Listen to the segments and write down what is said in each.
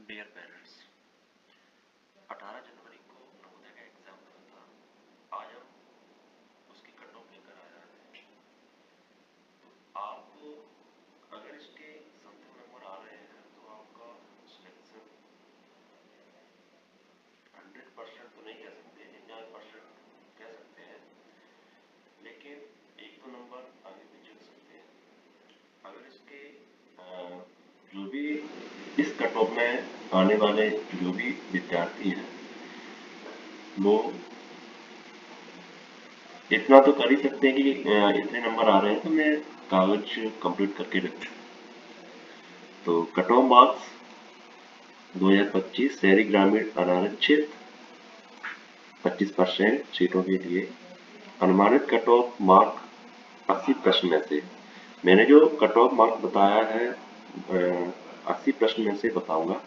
Dear parents, 18 जनवरी को नवोदय का exam हुआ था। आज हम उसकी कट ऑफ लेकर आया है। तो आपको अगर इसके समथिंग नंबर आ रहे हैं तो आपका सिलेक्शन 100% तो नहीं कह सकते, 99% कह सकते हैं, लेकिन एक दो नंबर आगे पीछे हो सकते हैं। अगर इसके जो भी इस कट ऑफ में आने वाले जो भी विद्यार्थी हैं वो इतना तो कर ही सकते हैं कि इतने नंबर आ रहे हैं तो मैं कागज कंप्लीट करके रखूं। तो कट ऑफ मार्क्स 2025 शहरी ग्रामीण अनारक्षित 25% सीटों के लिए अनुमानित कट ऑफ मार्क 80 प्रश्न में से मैंने जो कट ऑफ मार्क बताया है 80 प्रश्न में से बताऊंगा।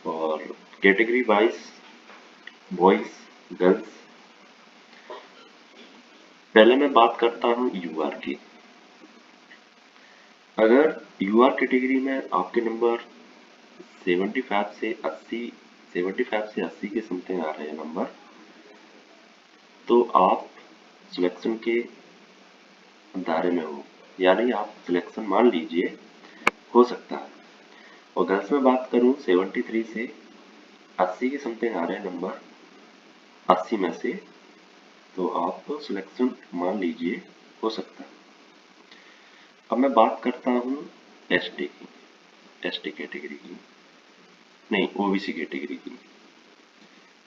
और कैटेगरी वाइज बॉयज गर्ल्स, पहले मैं बात करता हूं यूआर की। अगर यूआर कैटेगरी में आपके नंबर 75 से 80 के समथिंग आ रहे हैं नंबर, तो आप सिलेक्शन के दायरे में हो, यानी आप सिलेक्शन मान लीजिए हो सकता है। और गर्ल्स में बात करूं 73 से 80 के समथिंग आ रहे हैं नंबर 80 में से, तो आप सिलेक्शन मान लीजिए हो सकता है। अब मैं बात करता हूं एसटी की, एसटी कैटेगरी की नहीं, ओबीसी कैटेगरी की।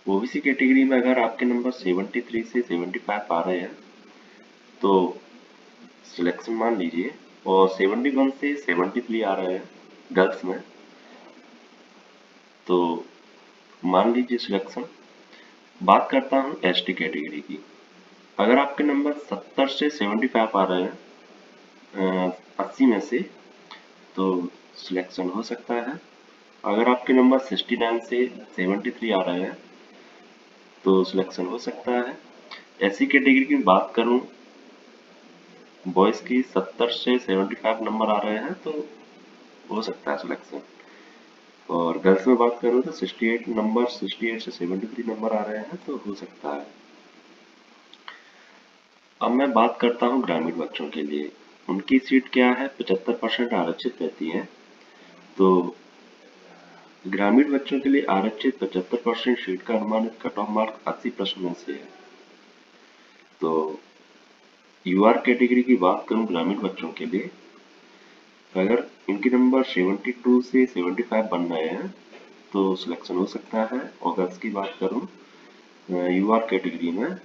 ओबीसी कैटेगरी में अगर आपके नंबर 73 से 75 आ रहे हैं तो सिलेक्शन मान लीजिए, और 71 से 73 आ रहे हैं गर्ल्स में तो मान लीजिए सिलेक्शन। बात करता हूं एसटी कैटेगरी की। अगर आपके नंबर 70 से 75 आ रहे हैं 80 में से, तो सिलेक्शन हो सकता है। अगर आपके नंबर 69 से 73 आ रहे हैं तो सिलेक्शन हो सकता है। एससी कैटेगरी की बात करूं, बॉयज की 70 से 75 नंबर आ रहे हैं तो हो सकता है सिलेक्शन। और गर्ल्स में बात करूं तो 68 से 73 नंबर आ रहे हैं तो हो सकता है। अब मैं बात करता हूं ग्रामीण बच्चों के लिए। उनकी सीट क्या है, 75% आरक्षित रहती है। तो ग्रामीण बच्चों के लिए आरक्षित 75% सीट का अनुमानित कट ऑफ मार्क 80 प्रश्न में से है। तो यूआर कैटेगरी की बात करूं ग्रामीण बच्चों के लिए, अगर इनके नंबर 72 से 75 बन रहे हैं तो सिलेक्शन हो सकता है। और गर्ल्स की बात करूं यूआर कैटेगरी में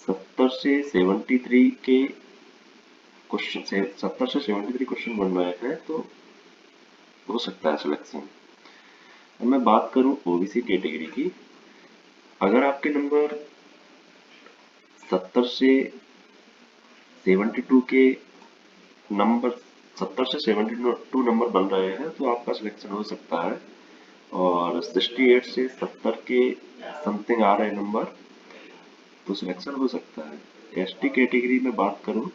70 से 73 के क्वेश्चन 70 से 73 क्वेश्चन बन रहे हैं तो हो सकता है सिलेक्शन। अब मैं बात करूं ओबीसी कैटेगरी की। अगर आपके नंबर 70 से 72 के नंबर 70 से 72 नंबर बन रहे हैं तो आपका सिलेक्शन हो सकता है। और 68 से 70 के समथिंग आ रहे नंबर तो सिलेक्शन हो सकता है। एसटी कैटेगरी में बात करूं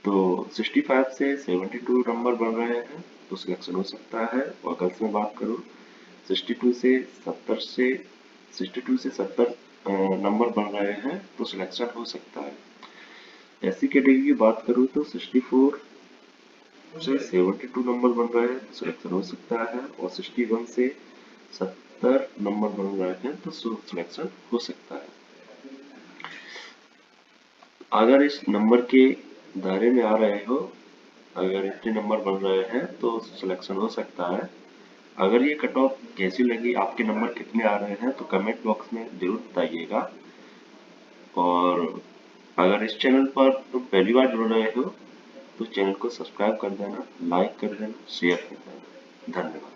तो 65 से 72 नंबर बन रहे हैं तो सिलेक्शन हो सकता है। और गर्ल्स में बात करूं 62 से 70 नंबर बन रहे हैं तो सिलेक्शन हो सकता है। एससी कैटेगरी की बात करूं तो 64 से 72 नंबर बन रहे हैं तो सिलेक्शन हो सकता है। और 61 से 70 नंबर बन रहे हैं तो सिलेक्शन हो सकता है। अगर इस नंबर के दायरे में आ रहे हो, अगर इतने नंबर बन रहे हैं तो सिलेक्शन हो सकता है। अगर ये कट ऑफ कैसी लगी, आपके नंबर कितने आ रहे हैं, तो कमेंट बॉक्स में जरूर बताइएगा। और अगर इस चैनल पर तुम पहली बार जुड़ रहे हो तो चैनल को सब्सक्राइब कर देना, लाइक कर देना, शेयर कर देना। धन्यवाद।